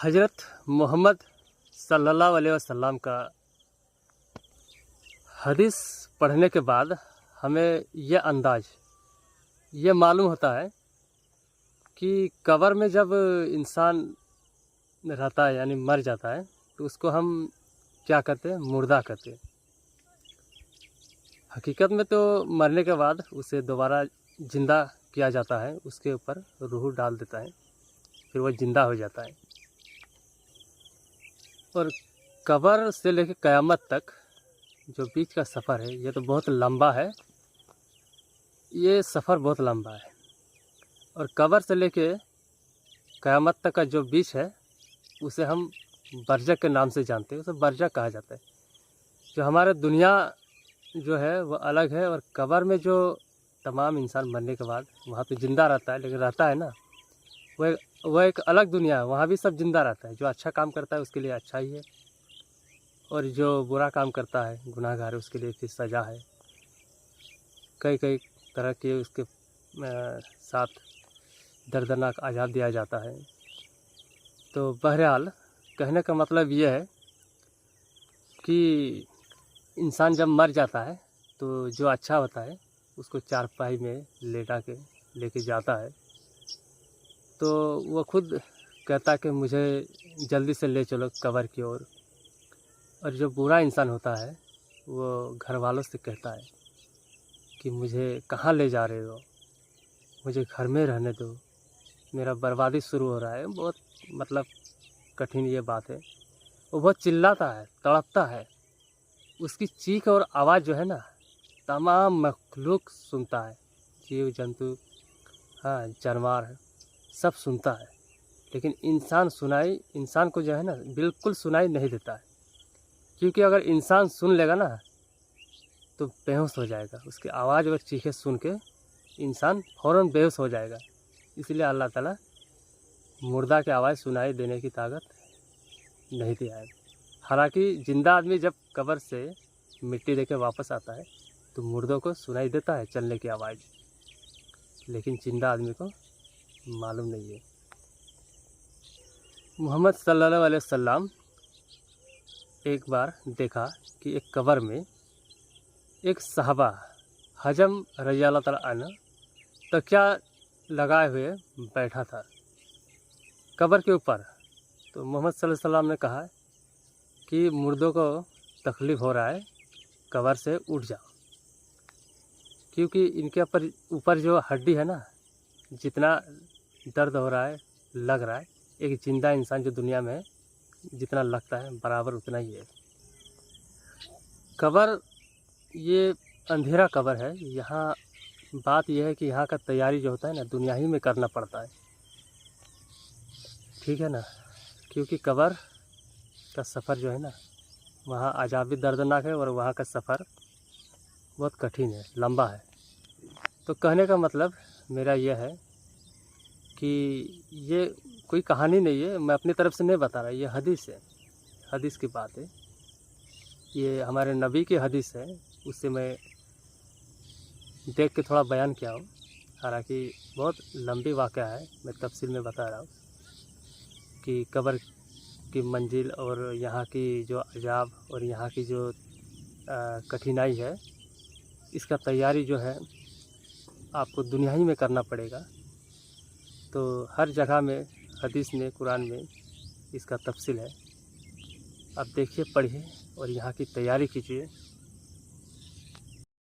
हज़रत मोहम्मद सल्लल्लाहु अलैहि वसल्लम का हदीस पढ़ने के बाद हमें ये मालूम होता है कि कब्र में जब इंसान रहता है यानी मर जाता है तो उसको हम क्या कहते हैं, मुर्दा कहते हैं। हकीकत में तो मरने के बाद उसे दोबारा ज़िंदा किया जाता है, उसके ऊपर रूह डाल देता है, फिर वह ज़िंदा हो जाता है। और कब्र से लेकर क़यामत तक जो बीच का सफ़र है ये तो बहुत लंबा है, ये सफ़र बहुत लंबा है। और कब्र से लेके क़यामत तक का जो बीच है उसे हम बरज़ख के नाम से जानते हैं, उसे बरज़ख कहा जाता है। जो हमारे दुनिया जो है वो अलग है, और कब्र में जो तमाम इंसान मरने के बाद वहाँ पे ज़िंदा रहता है, लेकिन रहता है ना, वह एक अलग दुनिया है। वहाँ भी सब ज़िंदा रहता है। जो अच्छा काम करता है उसके लिए अच्छा ही है, और जो बुरा काम करता है, गुनाहगार है, उसके लिए फिर सज़ा है। कई कई तरह के उसके साथ दर्दनाक अज़ाब दिया जाता है। तो बहरहाल कहने का मतलब ये है कि इंसान जब मर जाता है तो जो अच्छा होता है उसको चारपाई में लेटा के लेके जाता है, तो वो खुद कहता है कि मुझे जल्दी से ले चलो कब्र की ओर। और जो बुरा इंसान होता है वो घर वालों से कहता है कि मुझे कहाँ ले जा रहे हो, मुझे घर में रहने दो, मेरा बर्बादी शुरू हो रहा है। बहुत मतलब कठिन ये बात है। वो बहुत चिल्लाता है, तड़पता है। उसकी चीख और आवाज़ जो है ना, तमाम मखलूक सुनता है, जीव जंतु, हाँ, जानवर सब सुनता है। लेकिन इंसान को जो है ना बिल्कुल सुनाई नहीं देता है, क्योंकि अगर इंसान सुन लेगा ना तो बेहोश हो जाएगा। उसकी आवाज़ और चीखें सुन के इंसान फ़ौरन बेहोश हो जाएगा। इसलिए अल्लाह ताला मुर्दा की आवाज़ सुनाई देने की ताकत नहीं दिया है। हालांकि ज़िंदा आदमी जब कब्र से मिट्टी देके वापस आता है तो मुर्दों को सुनाई देता है चलने की आवाज़, लेकिन ज़िंदा आदमी को मालूम नहीं है। मोहम्मद सल्लल्लाहु अलैहि वसल्लम एक बार देखा कि एक कब्र में एक सहाबा हजम रज़ियल्लाहु ताला अन्हु तकिया लगाए हुए बैठा था कब्र के ऊपर। तो मोहम्मद सल्लल्लाहु अलैहि वसल्लम ने कहा कि मुर्दों को तकलीफ़ हो रहा है, कब्र से उठ जाओ, क्योंकि इनके ऊपर जो हड्डी है ना, जितना दर्द हो रहा है, लग रहा है, एक ज़िंदा इंसान जो दुनिया में है जितना लगता है बराबर उतना ही है। कब्र ये अंधेरा कब्र है। यहाँ बात यह है कि यहाँ का तैयारी जो होता है ना दुनिया ही में करना पड़ता है, ठीक है ना, क्योंकि कब्र का सफ़र जो है ना वहाँ अज़ाब भी दर्दनाक है, और वहाँ का सफ़र बहुत कठिन है, लंबा है। तो कहने का मतलब मेरा यह है कि ये कोई कहानी नहीं है, मैं अपनी तरफ से नहीं बता रहा, ये हदीस है, हदीस की बात है, ये हमारे नबी की हदीस है। उससे मैं देख के थोड़ा बयान किया हूँ। हालांकि बहुत लंबी वाक़या है, मैं तफसील में बता रहा हूँ कि कब्र की मंजिल और यहाँ की जो अज़ाब और यहाँ की जो कठिनाई है, इसका तैयारी जो है आपको दुनिया ही में करना पड़ेगा। तो हर जगह में, हदीस में, कुरान में इसका तफसील है। आप देखिए, पढ़िए और यहाँ की तैयारी कीजिए।